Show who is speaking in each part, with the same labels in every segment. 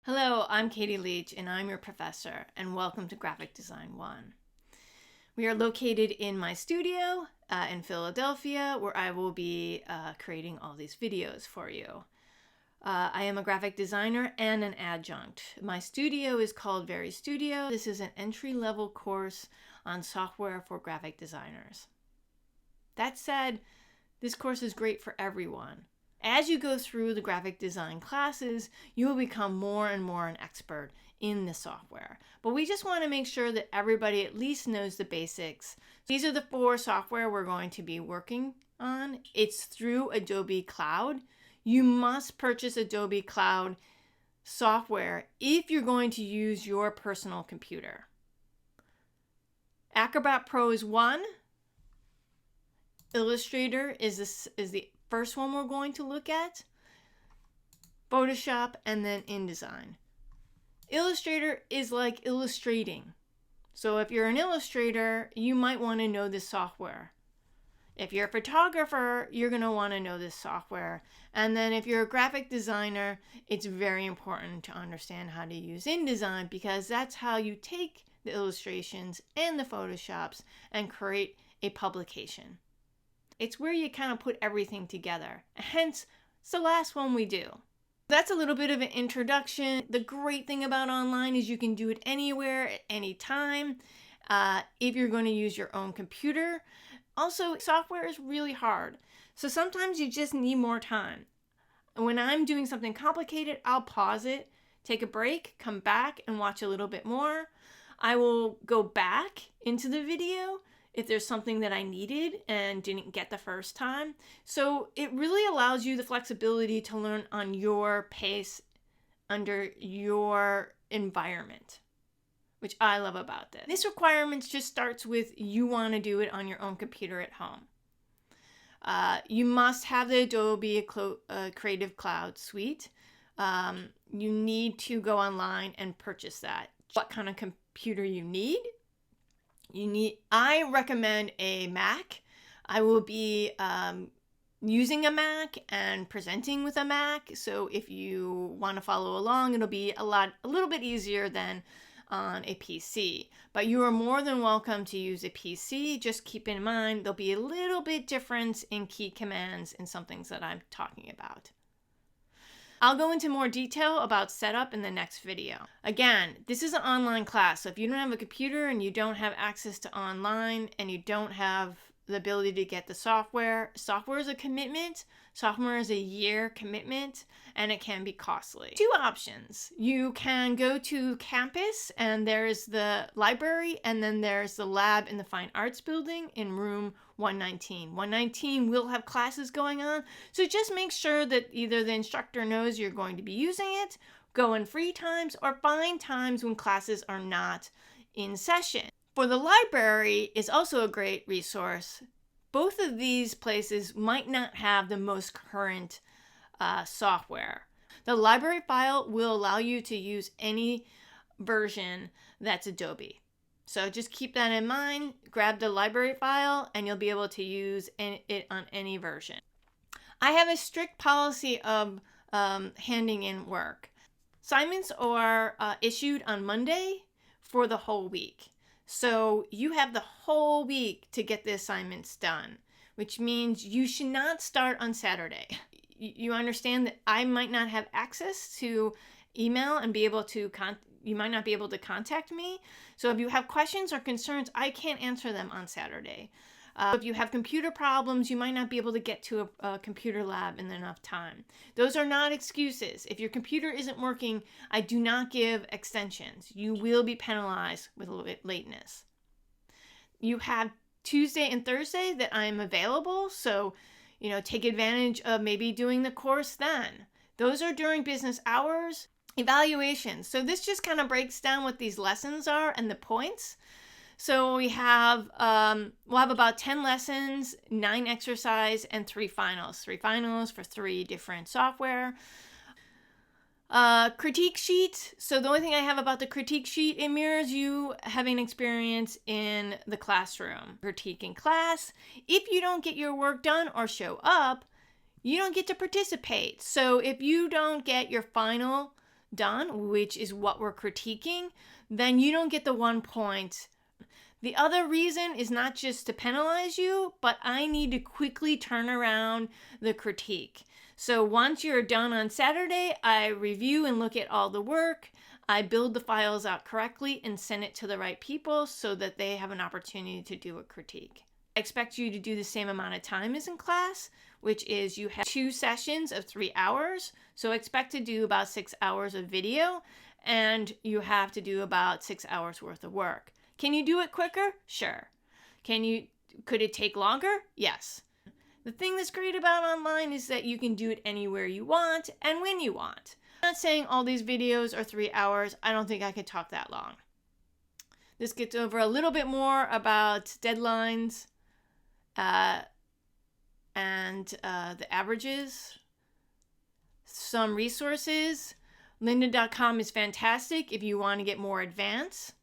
Speaker 1: Hello, I'm Katie Leach and I'm your professor, and welcome to Graphic Design 1. We are located in my studio in Philadelphia, where I will be creating all these videos for you. I am a graphic designer and an adjunct. My studio is called Very Studio. This is an entry-level course on software for graphic designers. That said, this course is great for everyone. As you go through the graphic design classes, you will become more and more an expert in the software. But we just want to make sure that everybody at least knows the basics. These are the 4 software we're going to be working on. It's through Adobe Cloud. You must purchase Adobe Cloud software if you're going to use your personal computer. Acrobat Pro is one. Illustrator is the first one we're going to look at, Photoshop, and then InDesign. Illustrator is like illustrating. So if you're an illustrator, you might want to know this software. If you're a photographer, you're going to want to know this software. And then if you're a graphic designer, it's very important to understand how to use InDesign, because that's how you take the illustrations and the Photoshops and create a publication. It's where you kind of put everything together. Hence, it's the last one we do. That's a little bit of an introduction. The great thing about online is you can do it anywhere, at any time, if you're going to use your own computer. Also, software is really hard. So sometimes you just need more time. When I'm doing something complicated, I'll pause it, take a break, come back and watch a little bit more. I will go back into the video if there's something that I needed and didn't get the first time. So it really allows you the flexibility to learn on your pace under your environment, which I love about this. This requirement just starts with you want to do it on your own computer at home. You must have the Adobe Creative Cloud suite. You need to go online and purchase that. What kind of computer you need? I recommend a Mac. I will be using a Mac and presenting with a Mac. So if you want to follow along, it'll be a little bit easier than on a PC. But you are more than welcome to use a PC. Just keep in mind, there'll be a little bit difference in key commands in some things that I'm talking about. I'll go into more detail about setup in the next video. Again, this is an online class, so if you don't have a computer and you don't have access to online and you don't have the ability to get the software is a commitment. Software is a year commitment, and it can be costly. 2 options. You can go to campus, and there's the library, and then there's the lab in the Fine Arts Building in room 119. 119 will have classes going on, so just make sure that either the instructor knows you're going to be using it, go in free times, or find times when classes are not in session. For the library is also a great resource. Both of these places might not have the most current software. The library file will allow you to use any version that's Adobe. So just keep that in mind. Grab the library file and you'll be able to use it on any version. I have a strict policy of handing in work. Assignments are issued on Monday for the whole week. So you have the whole week to get the assignments done, which means you should not start on Saturday. You understand that I might not have access to email and you might not be able to contact me. So if you have questions or concerns, I can't answer them on Saturday. If you have computer problems, you might not be able to get to a computer lab in enough time. Those are not excuses. If your computer isn't working, I do not give extensions. You will be penalized with lateness. You have Tuesday and Thursday that I'm available, so take advantage of maybe doing the course then. Those are during business hours. Evaluations. So this just kind of breaks down what these lessons are and the points. So we'll have about 10 lessons, 9 exercise, and 3 finals. 3 finals for 3 different software. Critique sheet. So the only thing I have about the critique sheet, it mirrors you having experience in the classroom. Critique in class. If you don't get your work done or show up, you don't get to participate. So if you don't get your final done, which is what we're critiquing, then you don't get the 1 point. The other reason is not just to penalize you, but I need to quickly turn around the critique. So once you're done on Saturday, I review and look at all the work. I build the files out correctly and send it to the right people so that they have an opportunity to do a critique. I expect you to do the same amount of time as in class, which is you have 2 sessions of 3 hours. So expect to do about 6 hours of video, and you have to do about 6 hours worth of work. Can you do it quicker? Sure. Could it take longer? Yes. The thing that's great about online is that you can do it anywhere you want and when you want. I'm not saying all these videos are 3 hours. I don't think I could talk that long. This gets over a little bit more about deadlines and the averages. Some resources. Lynda.com is fantastic if you want to get more advanced.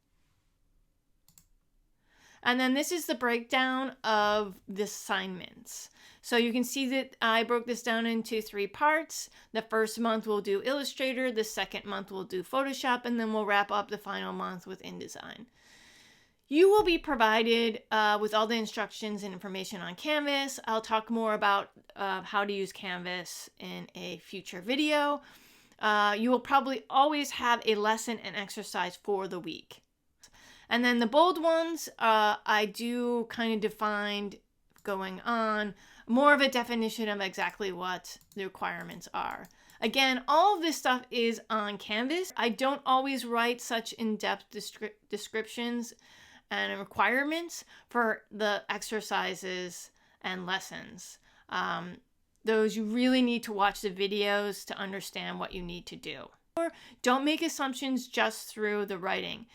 Speaker 1: And then this is the breakdown of the assignments. So you can see that I broke this down into 3 parts. The first month we'll do Illustrator, the second month we'll do Photoshop, and then we'll wrap up the final month with InDesign. You will be provided with all the instructions and information on Canvas. I'll talk more about how to use Canvas in a future video. You will probably always have a lesson and exercise for the week. And then the bold ones, I do kind of defined going on, more of a definition of exactly what the requirements are. Again, all of this stuff is on Canvas. I don't always write such in-depth descriptions and requirements for the exercises and lessons. Those you really need to watch the videos to understand what you need to do. Don't make assumptions just through the writing.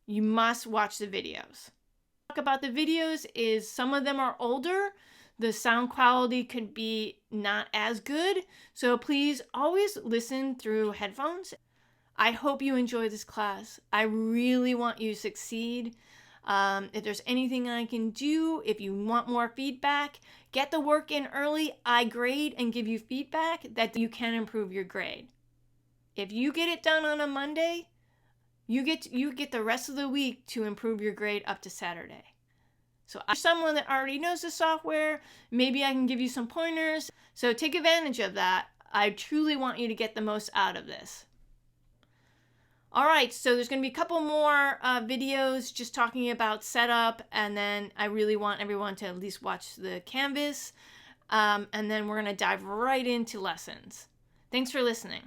Speaker 1: You must watch the videos. Talk about the videos is some of them are older. The sound quality could be not as good. So please always listen through headphones. I hope you enjoy this class. I really want you to succeed. If there's anything I can do, if you want more feedback, get the work in early. I grade and give you feedback that you can improve your grade. If you get it done on a Monday, you get the rest of the week to improve your grade up to Saturday. So I'm someone that already knows the software. Maybe I can give you some pointers. So take advantage of that. I truly want you to get the most out of this. All right, so there's going to be a couple more videos just talking about setup, and then I really want everyone to at least watch the Canvas, and then we're going to dive right into lessons. Thanks for listening.